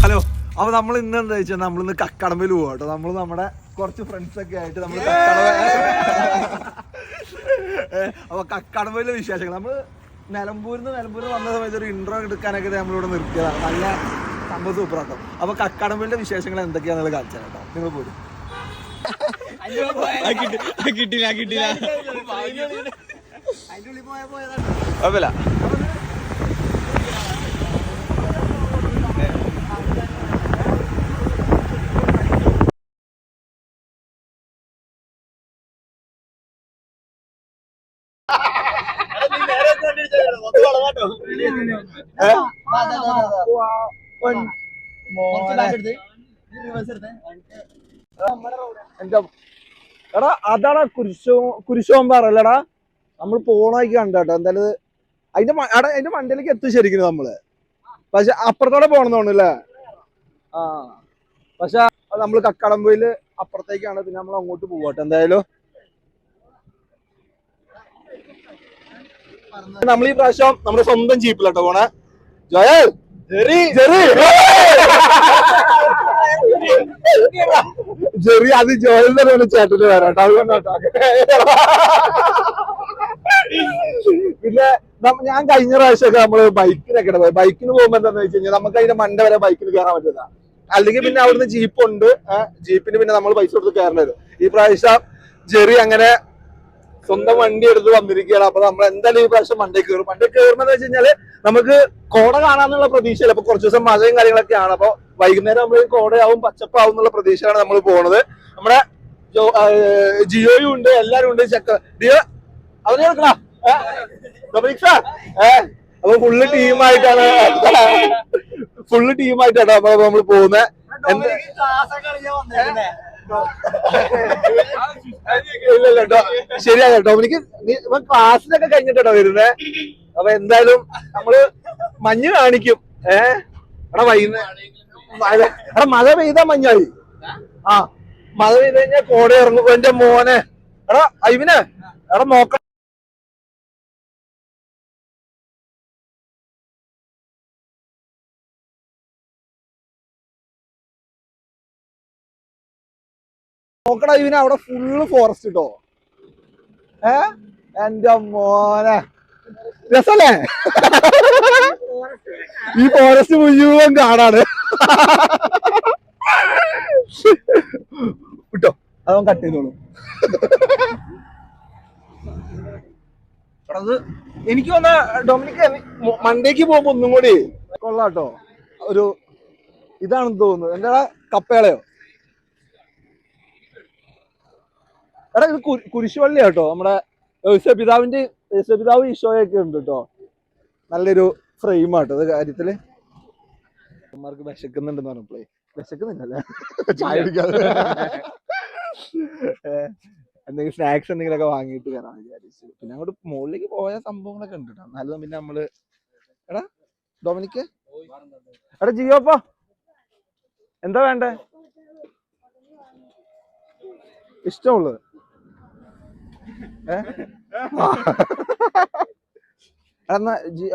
Hello. അപ്പൊ നമ്മൾ ഇന്ന് എന്താ വെച്ചാൽ നമ്മളിന്ന് കക്കടമ്പയിൽ പോവാ കേട്ടോ. നമ്മൾ നമ്മുടെ കുറച്ച് ഫ്രണ്ട്സ് ഒക്കെ ആയിട്ട് നമ്മൾ അപ്പൊ കക്കടമ്പയിലെ വിശേഷങ്ങൾ നമ്മള് നിലമ്പൂരിന്ന് വന്ന സമയത്ത് ഒരു ഇൻട്രോ എടുക്കാനൊക്കെ നമ്മളിവിടെ നിർത്തിയതാണ്. നല്ല സംഭവം സൂപ്പറാട്ടോ. അപ്പൊ കക്കടമ്പയിലെ വിശേഷങ്ങൾ എന്തൊക്കെയാണെന്ന് കാണിച്ചാൽ കേട്ടോ. നിങ്ങൾ പോരും കിട്ടില്ല കുഴപ്പമില്ല. എടാ അതാടാ കുരിശോമ്പാറല്ലടാ നമ്മൾ പോണോക്ക് കണ്ടോ. എന്തായാലും അതിന്റെ മണ്ടയിലേക്ക് എത്തും ശരിക്കും നമ്മള്. പക്ഷെ അപ്പുറത്തോടെ പോണെന്ന് തോന്നുന്നല്ലേ. ആ പക്ഷെ നമ്മള് കക്കടമ്പയില് അപ്പുറത്തേക്കാണ്. പിന്നെ നമ്മൾ അങ്ങോട്ട് പോവാട്ടെ. എന്തായാലും നമ്മൾ ഈ പ്രാവശ്യം നമ്മുടെ സ്വന്തം ജീപ്പിലോട്ടോ പോണേ. ജോയൽ ജെറി അത് ജോയൽ തന്നെ ചേട്ടന് വരാട്ടോ. അതുകൊണ്ടാട്ടോ. പിന്നെ ഞാൻ കഴിഞ്ഞ പ്രാവശ്യമൊക്കെ നമ്മള് ബൈക്കിനൊക്കെ പോയി. ബൈക്കിന് പോകുമ്പോ എന്താന്ന് വെച്ച് കഴിഞ്ഞാൽ നമുക്ക് അതിന്റെ മണ്ട വരെ ബൈക്കിന് കയറാൻ പറ്റില്ല. അല്ലെങ്കിൽ പിന്നെ അവിടുന്ന് ജീപ്പുണ്ട്. ജീപ്പിന് പിന്നെ നമ്മൾ പൈസ കൊടുത്ത് കയറേണ്ടി വരും. ഈ പ്രാവശ്യം ജെറി അങ്ങനെ സ്വന്തം വണ്ടി എടുത്ത് വന്നിരിക്കുകയാണ്. അപ്പൊ നമ്മൾ എന്തായാലും ഈ പ്രാവശ്യം മണ്ടേ കയറും. മണ്ടേ കയറുമ്പോൾ വെച്ച് കഴിഞ്ഞാല് നമുക്ക് കോട കാണാന്നുള്ള പ്രതീക്ഷയില്ല. അപ്പൊ കുറച്ച് ദിവസം മഴയും കാര്യങ്ങളൊക്കെയാണ്. അപ്പൊ വൈകുന്നേരം നമ്മൾ കോടയാവും പച്ചപ്പാവും എന്നുള്ള പ്രതീക്ഷയാണ് നമ്മൾ പോണത്. നമ്മുടെ ജിയോയും ഉണ്ട്, എല്ലാരും ഉണ്ട്. ഡിയോ അവനെ എടുക്കണ അപ്പൊ ഫുള്ള് ടീമായിട്ടാണ് അപ്പൊ നമ്മൾ പോകുന്നത്. ഇല്ലല്ലോ ശരിയാ കേട്ടോ. എനിക്ക് ക്ലാസ്സിലൊക്കെ കഴിഞ്ഞിട്ടോ വരുന്നേ. അപ്പൊ എന്തായാലും നമ്മള് മഞ്ഞ് കാണിക്കും. എടാ എടാ മഴ പെയ്താ മഞ്ഞായി. ആ മഴ പെയ്ത് കഴിഞ്ഞാൽ കോട ഇറങ്ങും. എന്റെ മോനെ എടാ ഐവിനെ എടാ നോക്കണം. നോക്കടാ ഇവന് അവിടെ ഫുള്ള് ഫോറസ്റ്റ് കിട്ടോ. എന്റെ മോനെ രസല്ലേ. ഈ ഫോറസ്റ്റ് മുഴുവൻ കാടാണ് കിട്ടോ. അതവൻ കട്ട് ചെയ്തോളൂ. അത് എനിക്ക് വന്ന ഡൊമിനിക്ക് മണ്ടേക്ക് പോകുമ്പോ ഒന്നും കൂടി കൊള്ളാട്ടോ. ഒരു ഇതാണെന്ന് തോന്നുന്നു. എന്താ കപ്പേളയോ. എടാ ഇത് കുരിശുപള്ളി കേട്ടോ. നമ്മുടെ യേശുപിതാവ് ഈശോയൊക്കെ ഉണ്ട് കേട്ടോ. നല്ലൊരു ഫ്രെയിം ആട്ടോ അത് കാര്യത്തില്. അമ്മമാർക്ക് വിശക്കുന്നുണ്ടെന്ന് പറഞ്ഞപ്പോഴേ വിശക്കുന്നില്ലല്ലേ. ചായ കുടിക്കാതെ എന്തെങ്കിലും സ്നാക്സ് എന്തെങ്കിലുമൊക്കെ വാങ്ങിയിട്ട് കയറാൻ വിചാരിച്ചു. പിന്നെ അങ്ങോട്ട് മുകളിലേക്ക് പോയ സംഭവങ്ങളൊക്കെ ഉണ്ട് കേട്ടോ. എന്നാലും പിന്നെ നമ്മള് എടാ ഡൊമിനിക്ക് എടാ ജിയോപ്പാ എന്താ വേണ്ടേ ഇഷ്ടമുള്ളത്.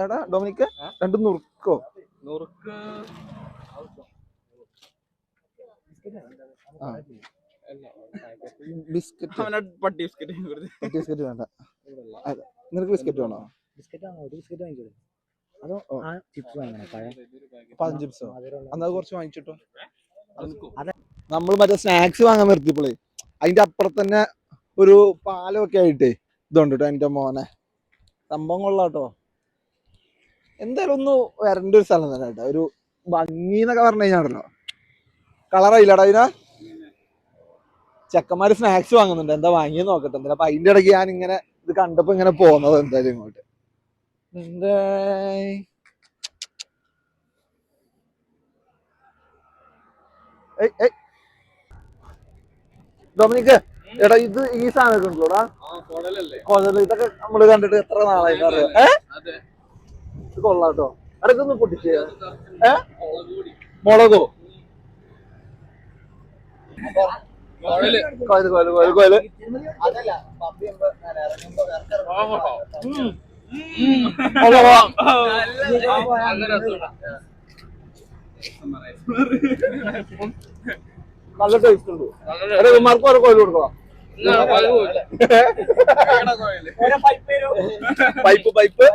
എടാ ഡൊമിനിക്ക് രണ്ട് നുറുക്കോ ബിസ്ക്കറ്റ് വേണ്ട. നിനക്ക് ബിസ്ക്കറ്റ് വേണോ? ചിപ്സോ അന്നത് കുറച്ച് വാങ്ങിച്ചിട്ടോ. നമ്മൾ മറ്റേ സ്നാക്സ് വാങ്ങാൻ നിർത്തിയപ്പോളേ അതിന്റെ അപ്പുറത്ത് തന്നെ ഒരു പാലമൊക്കെ ആയിട്ടേ ഇതുണ്ട് കേട്ടോ. എന്റെ മോനെ സംഭവം കൊള്ളാട്ടോ. എന്തായാലും ഒന്ന് വരണ്ട ഒരു സ്ഥലം തന്നെ കേട്ടോ. ഒരു ഭംഗി എന്നൊക്കെ പറഞ്ഞു കഴിഞ്ഞാണല്ലോ. കളറായില്ലടാ ഇതിനാ. ചെക്കന്മാര് സ്നാക്സ് വാങ്ങുന്നുണ്ട്. എന്താ വാങ്ങിയെന്ന് നോക്കട്ടെ. എന്തായാലും അപ്പൊ അതിന്റെ ഇടയ്ക്ക് ഞാൻ ഇങ്ങനെ ഇത് കണ്ടപ്പോ ഇങ്ങനെ പോകുന്നത് എന്തായാലും ഇങ്ങോട്ട്. ഡൊമിനിക്ക് എടാ ഇത് ഈ സാധനമൊക്കെ ഉണ്ടല്ലോടാ. കൊഴല് ഇതൊക്കെ നമ്മള് കണ്ടിട്ട് എത്ര നാളായി അറിയാം. ഇത് കൊള്ളാട്ടോ. ഇടയ്ക്കൊന്ന് പൊട്ടിച്ച് മുളകോ കോയല് നല്ല ടേസ്റ്റ് ഉണ്ട്. അതെ ഇവന്മാർക്ക് ഓരോ കോയിൽ കൊടുക്കണം. പൈപ്പ് പൈപ്പ്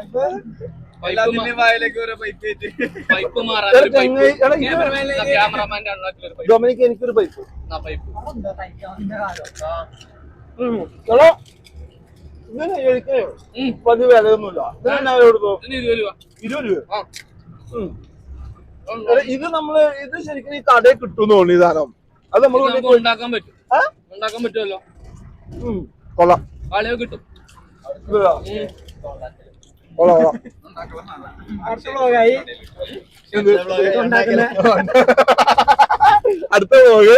ഡൊമിനിക്ക് എനിക്കൊരു പൈപ്പ്. വലിയ വിലയൊന്നുമില്ല. ഇതിന് 20 രൂപ. ഇത് നമ്മള് ഇത് ശരിക്കും ഈ കടയിൽ കിട്ടുമെന്ന് തോന്നി ഈ സാധനം. അത് നമ്മൾ ഉണ്ടാക്കാൻ പറ്റുമല്ലോ. കൊള്ളാം. കിട്ടും. അടുത്ത വ്ലോഗ്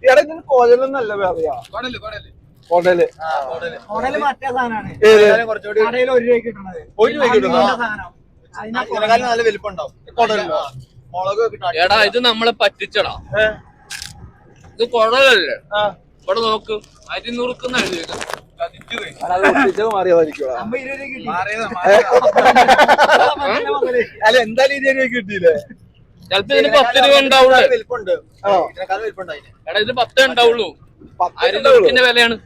ഇടയ്ക്ക് കോഴലെന്നല്ല പറയാ. കോടല് മറ്റേ സാധനമാണ്. കടയിൽ 1 രൂപയ്ക്ക് കിട്ടുന്നത്. 1 രൂപയ്ക്ക് കിട്ടുന്ന നല്ല വലിപ്പുണ്ടാവും. എടാ ഇത് നമ്മളെ പറ്റിച്ചടാ. ഇത് കുഴലല്ലേ? ഇവിടെ നോക്ക്, അരിനുറുക്കുന്ന മാറിയതായിരിക്കും. അല്ല എന്തായാലും 20 രൂപ കിട്ടിയില്ലേ? ചിലപ്പോ ഇതിന് 10 രൂപ ഉണ്ടാവുള്ളൂ. എടാ ഇത് 10 ഉണ്ടാവുള്ളൂ. അരിനുറുക്കിന്റെ വിലയാണ്.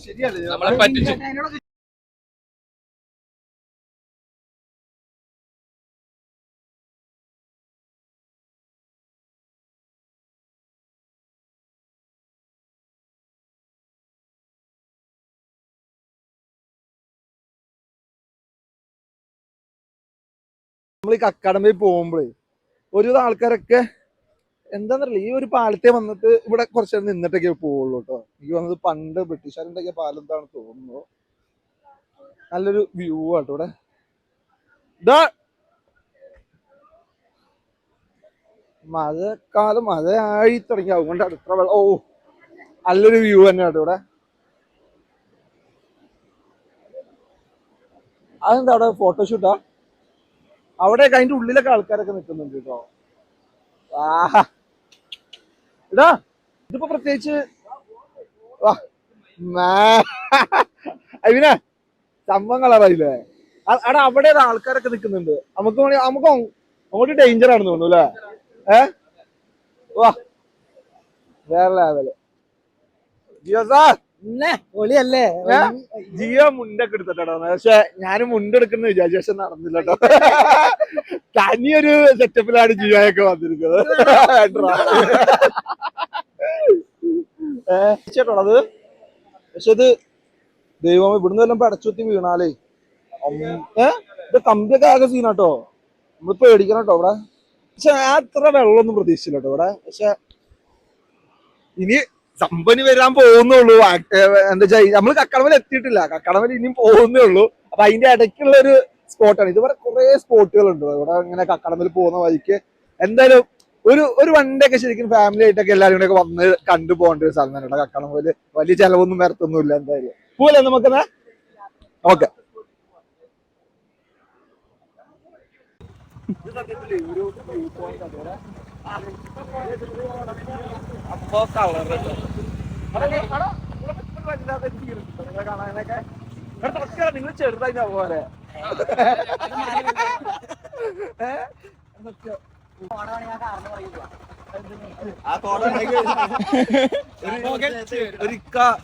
ശരിയല്ലേ നമ്മളെ പറ്റിച്ചു. നമ്മൾ ഈ കക്കാടമ്പയിൽ പോകുമ്പോഴേ ഒരു ആൾക്കാരൊക്കെ എന്താന്നറിയില്ല ഈ ഒരു പാലത്തെ വന്നിട്ട് ഇവിടെ കുറച്ച് നേരം നിന്നിട്ടൊക്കെ പോവുള്ളൂ കേട്ടോ. എനിക്ക് വന്നത് പണ്ട് ബ്രിട്ടീഷുകാരുടെ പാലം എന്താണ് തോന്നുന്നു. നല്ലൊരു വ്യൂ ആട്ടോ ഇവിടെ. മഴക്കാലം മഴയായി തുടങ്ങി അതുകൊണ്ട് അടുത്ത വെള്ളം. ഓ നല്ലൊരു വ്യൂ തന്നെയാട്ടോ ഇവിടെ. അതെന്താ അവിടെ ഫോട്ടോഷൂട്ടാ? അവിടെ അതിന്റെ ഉള്ളിലൊക്കെ ആൾക്കാരൊക്കെ നിൽക്കുന്നുണ്ട് കേട്ടോ. ആഹാ ഇടാ ഇതിപ്പോ പ്രത്യേകിച്ച് അതിനെ സംഭവം കളറായില്ലേ? അവിടെ അവിടെ ആൾക്കാരൊക്കെ നിൽക്കുന്നുണ്ട്. നമുക്ക് അങ്ങോട്ട് ഡേഞ്ചർ ആണെന്ന് തോന്നുന്നു അല്ലേ? വാ വേറെ ലെവല്. ജിയോ സാർ പൊളിയല്ലേ? ജിയോ മുണ്ടൊക്കെ എടുത്തിട്ടോ. പക്ഷെ ഞാനും മുണ്ടെടുക്കുന്ന വിചാരിച്ചു, പക്ഷെ നടന്നില്ല കേട്ടോ. തനിയൊരു സെറ്റപ്പിലാണ് ജിയോ ഒക്കെ വന്നിരിക്കുന്നത്. ചേട്ടോടത് പക്ഷെ ഇത് ദൈവം ഇവിടുന്ന് വല്ലതും പടച്ചുത്തി വീണാലേ ഇത് കമ്പിയൊക്കെ ആകെ സീനാട്ടോ. നമ്മൾ പേടിക്കണം കേട്ടോ ഇവിടെ. പക്ഷെ അത്ര വെള്ളമൊന്നും പ്രതീക്ഷിച്ചില്ല കേട്ടോ ഇവിടെ. പക്ഷെ ഇനി കമ്പനി വരാൻ പോകുന്നുള്ളൂ. എന്താ വെച്ചാൽ നമ്മള് കക്കാടമല എത്തിയിട്ടില്ല. കക്കാടമല ഇനിയും പോകുന്നേ ഉള്ളൂ. അപ്പൊ അതിന്റെ ഇടയ്ക്കുള്ള ഒരു സ്പോട്ടാണ്. ഇതുവരെ കുറെ സ്പോട്ടുകൾ ഉണ്ട് ഇവിടെ ഇങ്ങനെ കക്കാടമല പോകുന്ന വഴിക്ക്. എന്തായാലും ഒരു വണ്ടി ഒക്കെ ശരിക്കും ഫാമിലി ആയിട്ടൊക്കെ എല്ലാവരും കൂടെ ഒക്കെ വന്ന് കണ്ടു പോകേണ്ട ഒരു സ്ഥലം തന്നെ കക്കാടമല. വലിയ ചെലവൊന്നും വരത്തൊന്നുമില്ല. എന്തായാലും പോലെ നമുക്കെന്നാ ഓക്കെ. നിങ്ങൾ ചെറുതായി പോലെ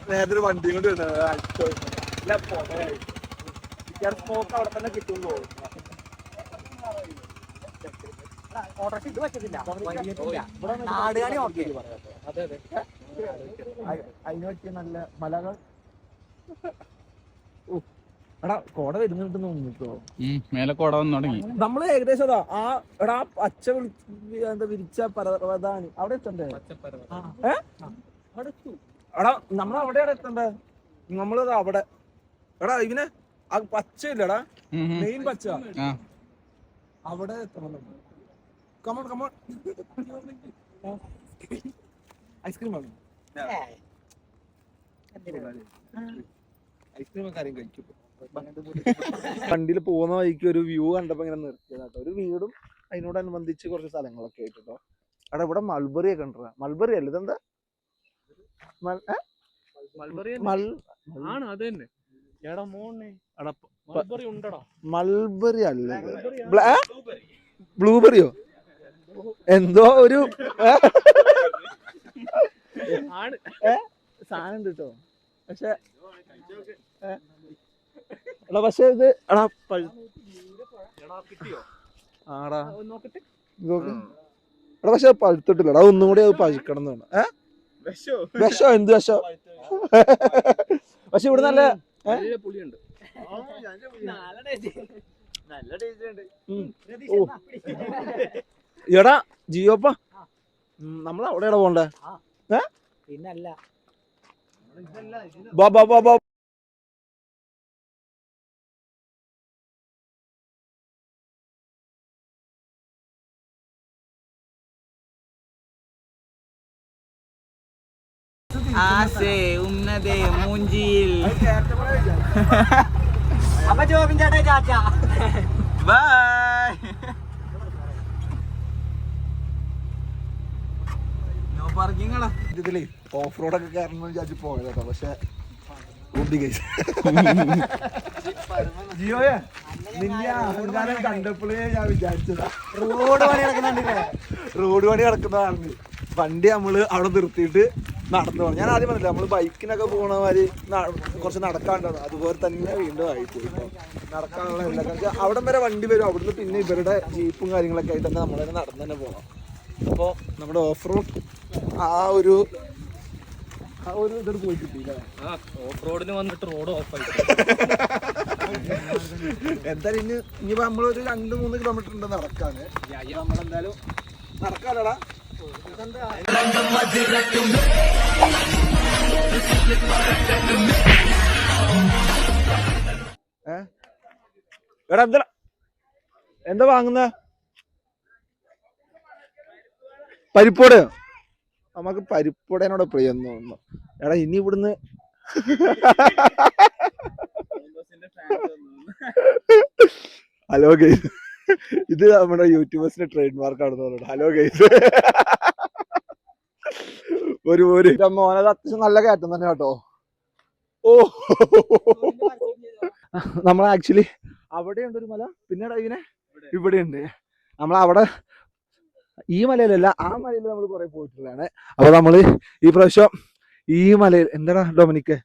നേരത്തെ വണ്ടി കൊണ്ട് സ്മോക്ക് അവിടെ തന്നെ കിട്ടുമ്പോ അതിന് പറ്റിയ നല്ല മലകൾ. എടാ കോട വരുന്നുണ്ടെന്ന് തോന്നിട്ടോ. മേലെ കോട വന്നു തുടങ്ങി. നമ്മള് ഏകദേശം അതാ ആ എടാ പച്ച എന്താ വിരിച്ച പർവ്വതാണ് അവിടെ എത്തണ്ടേ? എടാ നമ്മളവിടെ എത്തണ്ടേ? നമ്മളത് അവിടെ എടാ ഇവനെ ആ പച്ച ഇല്ലടാ മെയിൻ പച്ച അവിടെ എത്തണം. കമോൺ കമോൺ ഐസ്ക്രീം വേണം. ഐസ്ക്രീം ഒക്കെ ആരും കഴിക്കും. വണ്ടിയിൽ പോകുന്ന വഴിക്ക് ഒരു വ്യൂ കണ്ടപ്പോ ഇങ്ങനെ നിർത്തിയതാട്ടോ. ഒരു വീടും അതിനോടനുബന്ധിച്ച് കുറച്ച് സ്ഥലങ്ങളൊക്കെ ആയിട്ടോ. അവിടെ ഇവിടെ മൾബറി ഒക്കെ ഉണ്ടോ? മൾബറി അല്ല ഇതെന്താ? മൾബറി അല്ല ബ്ലൂബെറിയോ? എന്തോ ഒരു സാധനം ഉണ്ട് കേട്ടോ. പക്ഷെ എടാ പക്ഷെ ഇത് എടാ ആടാ നോക്ക്. എടാ പക്ഷെ പഴുത്തിട്ടില്ല. എടാ ഒന്നും കൂടി അത് പഴുക്കണം എന്ന് വേണം. വിഷോ എന്ത് വിഷോ? പക്ഷെ ഇവിടെ നല്ല പുളിയുണ്ട്. എടാ ജിയോപ്പ നമ്മൾ അവിടെ എവിടെ പോണ്ടേ? പിന്നല്ല ബാ ബാ ബാ ബാ. മൂഞ്ചിയിൽ അപ്പൊ ജോബിൻ ചേട്ടാ ചാച്ച ബൈ. No parking. ഇതിലേ ഓഫ് റോഡൊക്കെ കയറണമെന്ന് വിചാരിച്ചു പോയത് കേട്ടോ. പക്ഷെ ജിയോയെ നിന്നെ അഹങ്കാരം കണ്ടപ്പോഴേ ഞാൻ വിചാരിച്ചതാ റോഡ് പണി നടക്കുന്നുണ്ട്. റോഡ് പണി നടക്കുന്നതാണ്. വണ്ടി നമ്മള് അവിടെ നിർത്തിയിട്ട് നടന്നു പോകണം. ഞാൻ ആദ്യം പറഞ്ഞില്ല നമ്മള് ബൈക്കിനൊക്കെ പോകണ മാതിരി കുറച്ച് നടക്കാണ്ടാണ്. അതുപോലെ തന്നെ വീണ്ടും ആയിപ്പോയി. ഇപ്പൊ നടക്കാനുള്ള എല്ലാ കാരണം അവിടം വരെ വണ്ടി വരും. അവിടുന്ന് പിന്നെ ഇവരുടെ ജീപ്പും കാര്യങ്ങളൊക്കെ ആയിട്ട് തന്നെ നമ്മളതിനെ നടന്നു തന്നെ പോകണം. അപ്പോൾ നമ്മുടെ ഓഫ് റോഡ് ആ ഒരു ഇതോട് പോയി കിട്ടിയില്ല. ഓഫ് റോഡിന് വന്നിട്ട് റോഡ് ഓഫ് ആയി. എന്തായാലും ഇനിയിപ്പോ നമ്മളൊരു 2-3 കിലോമീറ്റർ ഉണ്ട് നടക്കാന്. നമ്മളെന്തായാലും നടക്കാലടാ. എടാ എന്താ വാങ്ങുന്ന? പരിപ്പോട്. നമുക്ക് പരിപ്പോടേനോട് പ്രിയം തോന്നുന്നു. എടാ ഇനി ഇവിടുന്ന് ഹലോ ഗൈസ്, ഇത് നമ്മുടെ യൂട്യൂബേഴ്സിന്റെ ട്രേഡ് മാർക്ക് ആണെന്ന് പറഞ്ഞു. ഹലോ ഗൈസ്, ഒരു മോനത് അത്യാവശ്യം നല്ല കയറ്റം തന്നെ കേട്ടോ. ഓ നമ്മൾ ആക്ച്വലി അവിടെയുണ്ട് ഒരു മല. പിന്നീട് ഇതിനെ ഇവിടെയുണ്ട്. നമ്മളവിടെ ഈ മലയിലല്ല ആ മലയിൽ നമ്മൾ കുറെ പോയിട്ടുള്ളതാണ്. അപ്പൊ നമ്മള് ഈ പ്രാവശ്യം ഈ മലയിൽ എന്താടാ ഡൊമിനിക്ക്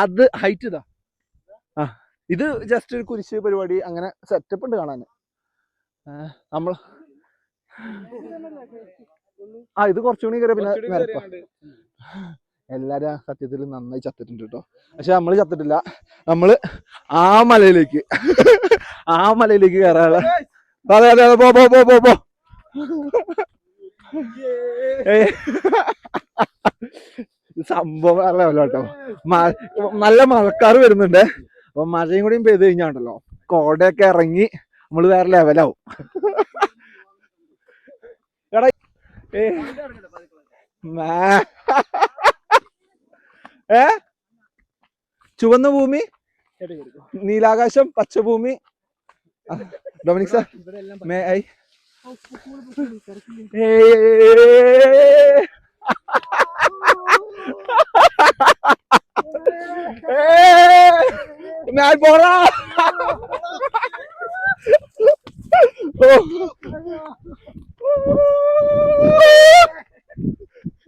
അത് ഹൈറ്റ് ഇതാ. ഇത് ജസ്റ്റ് ഒരു കുരിശ് പരിപാടി അങ്ങനെ സെറ്റപ്പ് ഉണ്ട് കാണാൻ. നമ്മൾ ഇത് കുറച്ചുകൂടി കയറിയ പിന്നെ നിരപ്പ. എല്ലാരും സത്യത്തിൽ നന്നായി ചത്തിട്ടുണ്ട് കേട്ടോ. പക്ഷെ നമ്മള് ചത്തിട്ടില്ല. നമ്മള് ആ മലയിലേക്ക് കയറാനുള്ള അതെ അതെ അതെ പോ സംഭവം അറിയാമല്ലോ കേട്ടോ. നല്ല മഴക്കാറ് വരുന്നുണ്ട്. അപ്പൊ മഴയും കൂടിയും പെയ്ത് കഴിഞ്ഞാണ്ടല്ലോ കോടയൊക്കെ ഇറങ്ങി നമ്മള് വേറെ ലെവലാവും. എടാ ചുവന്ന ഭൂമി, നീലാകാശം, പച്ചഭൂമി. ഡൊമിനിക് സാർ മേ ഐ ഞാൻ പോടാ.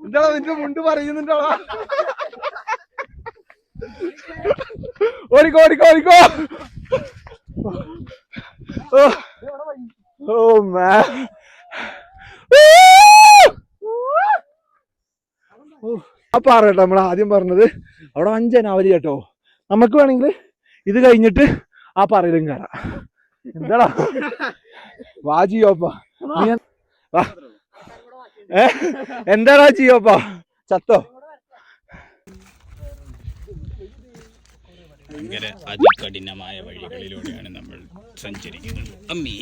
എന്താടാ നിന്റെ മുണ്ട് പറയുന്നുണ്ടാ? ഓടിക്കോ ഓടിക്കോ ഓടിക്കോ. ഓ മാൻ, ആ പാറ കേട്ടോ നമ്മൾ ആദ്യം പറഞ്ഞത്. അവിടെ 5 ജനുവരി കേട്ടോ. നമുക്ക് വേണമെങ്കിൽ ഇത് കഴിഞ്ഞിട്ട് ആ പാറയിലും കയറാം. എന്താടാ വാ ജിയോപ്പ. എന്താടാ ജിയോപ്പ ചത്തോ? ഭയങ്കര അതികഠിനമായ വഴികളിലൂടെയാണ് നമ്മൾ സഞ്ചരിക്കുന്നത്. അമ്മി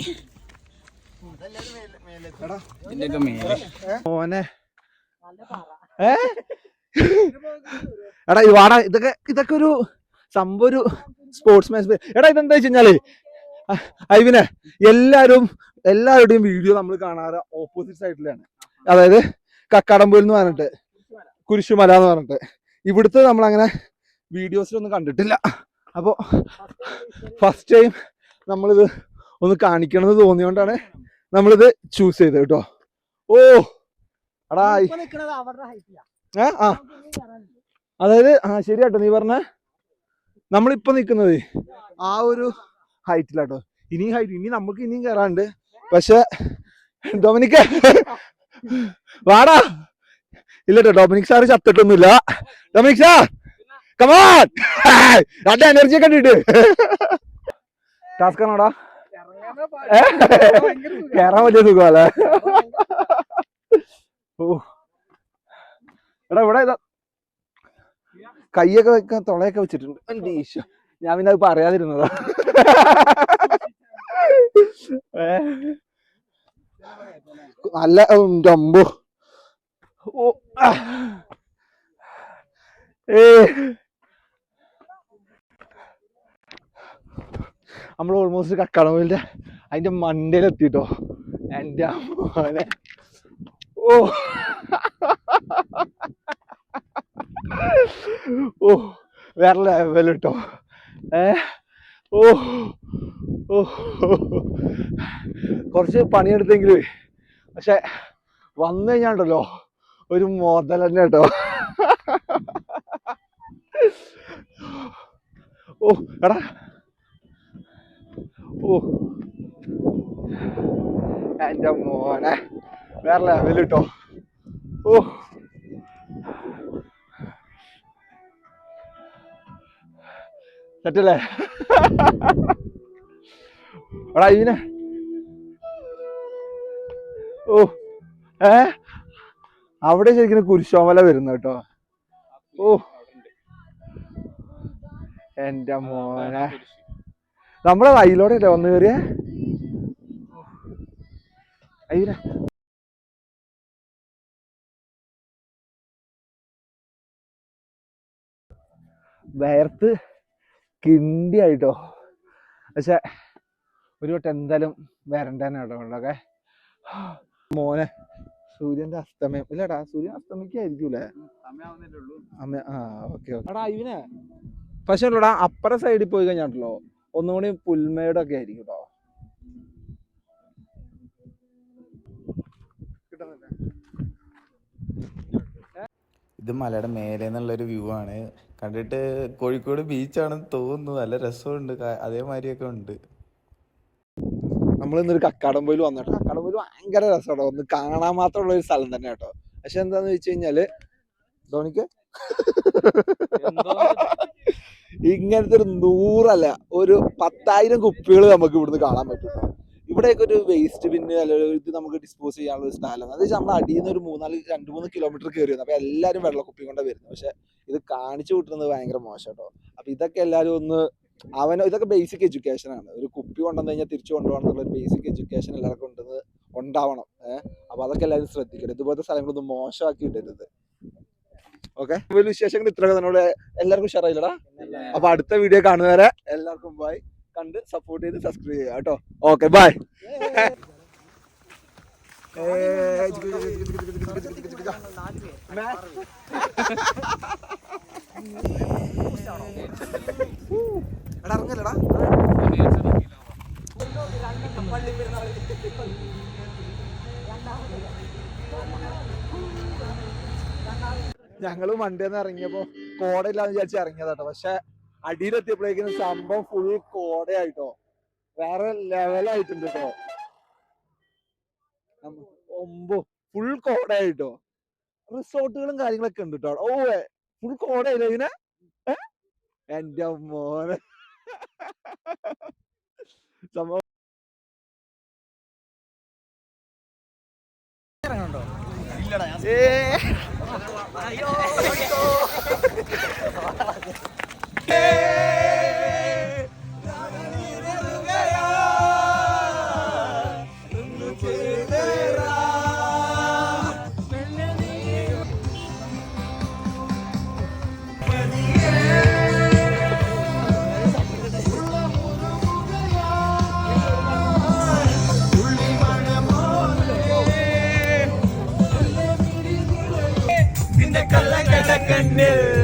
മോനെ എടാ വാടാ. ഇതൊക്കെ ഒരു സംഭവം, ഒരു സ്പോർട്സ്മാൻ. എടാ ഇതെന്താ വെച്ച് കഴിഞ്ഞാല് ഐവിനെ എല്ലാവരുടെയും വീഡിയോ നമ്മൾ കാണാറ് ഓപ്പോസിറ്റ് സൈഡിലാണ്. അതായത് കക്കാടംപൊയിൽ എന്ന് പറഞ്ഞിട്ട് കുരിശുമല എന്ന് പറഞ്ഞിട്ട്. ഇവിടുത്തെ നമ്മളങ്ങനെ വീഡിയോസിലൊന്നും കണ്ടിട്ടില്ല. അപ്പോൾ ഫസ്റ്റ് ടൈം നമ്മളിത് ഒന്ന് കാണിക്കണം എന്ന് തോന്നിയോണ്ടാണ് നമ്മളിത് ചൂസ് ചെയ്തത് കേട്ടോ. ഓ അടാ ആ അതായത് ശരിയാട്ടോ നീ പറഞ്ഞ നമ്മളിപ്പോ നിക്കുന്നത് ആ ഒരു ഹൈറ്റിലാട്ടോ. ഇനി നമുക്ക് ഇനിയും കയറാണ്ട്. പക്ഷെ ഡൊമിനിക്ക വാടാ. ഇല്ലട്ടോ ഡൊമിനിക് സാറ് ചത്തിട്ടൊന്നുമില്ല. ഡൊമിനിക് സാർ കമാൻ നല്ല എനർജി ഒക്കെ ഇട്ടിട്ട് ടാസ്ക് ആണോടാ? കേറാൻ വലിയ സുഖമല്ലേ? ഓ എടാ ഇവിടെ കൈയൊക്കെ വെക്കാൻ തുളയൊക്കെ വെച്ചിട്ടുണ്ട്. എന്റെ ഈശോ, ഞാൻ പിന്നെ അത് പറയാതിരുന്നതാ. നല്ല അമ്പോ. ഓ നമ്മൾ ഓൾമോസ്റ്റ് കക്കാടംപൊയിലിന്റെ അതിന്റെ മണ്ടയിലെത്തിട്ടോ. എന്റെ മോനെ ഓ ഓ വേറെ ലെവൽ കേട്ടോ. ഓ ഓ കുറച്ച് പണിയെടുത്തെങ്കിലും പക്ഷെ വന്നു കഴിഞ്ഞാണ്ടല്ലോ ഒരു മോതൽ തന്നെ കേട്ടോ. ഓ എടാ ഓ എന്റെ മോനെ വേറെ ലെവൽ കേട്ടോ. ഓ സെറ്റല്ലേ? എടാ ഇതിനെ ഓ അവിടെ ശരിക്കും കുരിശോമല വരുന്നു കേട്ടോ. ഓ എന്റെ മോനെ നമ്മളെ വയലോടെ അല്ലേ വന്നു കയറിയ? അയ്യനെ വേർത്ത് കിണ്ടി ആയിട്ടോ. പക്ഷെ ഒരു വട്ടം എന്തായാലും വരണ്ടേനെ കേട്ടോ കൊണ്ടൊക്കെ. മോനെ സൂര്യന്റെ അസ്തമയം ഇല്ലടാ, സൂര്യൻ അസ്തമിക്കായിരിക്കൂലേ? ഓക്കെ എടാ ഇവനെ പക്ഷെ ഉള്ളടാ അപ്പുറ സൈഡിൽ പോയി കഴിഞ്ഞാട്ടല്ലോ ഒന്നുകൂടി പുൽമേടൊക്കെ ആയിരിക്കും കേട്ടോ. ഇത് മലയുടെ മേലെ നിന്നുള്ളൊരു വ്യൂ ആണ്. കണ്ടിട്ട് കോഴിക്കോട് ബീച്ചാണെന്ന് തോന്നുന്നു. നല്ല രസമുണ്ട്, അതേമാതിരിയൊക്കെ ഉണ്ട്. നമ്മൾ ഇന്നൊരു കക്കാടംപൊയിൽ വന്നിട്ടോ. കക്കാടംപൊയിൽ ഭയങ്കര രസമാട്ടോ, ഒന്ന് കാണാൻ മാത്രമുള്ള ഒരു സ്ഥലം തന്നെ കേട്ടോ. പക്ഷെ എന്താന്ന് വെച്ച് കഴിഞ്ഞാല് ധോണിക്ക് ഇങ്ങനത്തെ ഒരു 100 ഒരു 10,000 കുപ്പികൾ നമുക്ക് ഇവിടുന്ന് കാണാൻ പറ്റും. ഇവിടെയൊക്കെ ഒരു വേസ്റ്റ് ബിന്ന് അല്ലെങ്കിൽ ഇത് നമുക്ക് ഡിസ്പോസ് ചെയ്യാനുള്ള ഒരു സ്ഥലം. അത് വെച്ചാൽ നമ്മുടെ അടിയിൽ നിന്ന് ഒരു 2-3 കിലോമീറ്റർ കയറി വന്നു. അപ്പൊ എല്ലാവരും വെള്ളക്കുപ്പി കൊണ്ടാണ് വരുന്നത്. പക്ഷെ ഇത് കാണിച്ചു കൂട്ടുന്നത് ഭയങ്കര മോശം കേട്ടോ. അപ്പൊ ഇതൊക്കെ എല്ലാവരും ഒന്ന് ഇതൊക്കെ ബേസിക് എഡ്യൂക്കേഷൻ ആണ്. ഒരു കുപ്പി കൊണ്ടുവന്നു കഴിഞ്ഞാൽ തിരിച്ചു കൊണ്ടുപോകണം എന്നുള്ള ഒരു ബേസിക് എഡ്യൂക്കേഷൻ എല്ലാവർക്കും ഉണ്ടാവണം. അപ്പൊ അതൊക്കെ എല്ലാവരും ശ്രദ്ധിക്കണം. ഇതുപോലത്തെ സ്ഥലങ്ങളൊന്നും മോശമാക്കി ഇടരുത്. ഓക്കെ, വിശേഷങ്ങൾ ഇത്രയൊക്കെ തന്നോട് എല്ലാവർക്കും ഷെയർ. അപ്പൊ അടുത്ത വീഡിയോ കാണുന്നവരെ എല്ലാവർക്കും ബൈ. കണ്ട് സപ്പോർട്ട് ചെയ്ത് സബ്സ്ക്രൈബ് ചെയ്യുക കേട്ടോ. Okay bye. ഇറങ്ങല്ലടാ ഞങ്ങള് മണ്ടേന്ന് ഇറങ്ങിയപ്പോ കോടയില്ലാന്ന് വിചാരിച്ച് ഇറങ്ങിയതാട്ടോ. പക്ഷെ അടിയിലെത്തിയപ്പോഴേക്കും സംഭവം ഫുൾ കോടയായിട്ടോ. വേറെ ലെവലായിട്ടുണ്ട് കേട്ടോ. ഫുൾ കോടയായിട്ടോ. റിസോർട്ടുകളും കാര്യങ്ങളൊക്കെ ഉണ്ട് കേട്ടോ. ഓ ഫുൾ കോടയില്ല ഇതിനെ. എന്റെ മോനെ സംഭവം കണ്ണുകൾ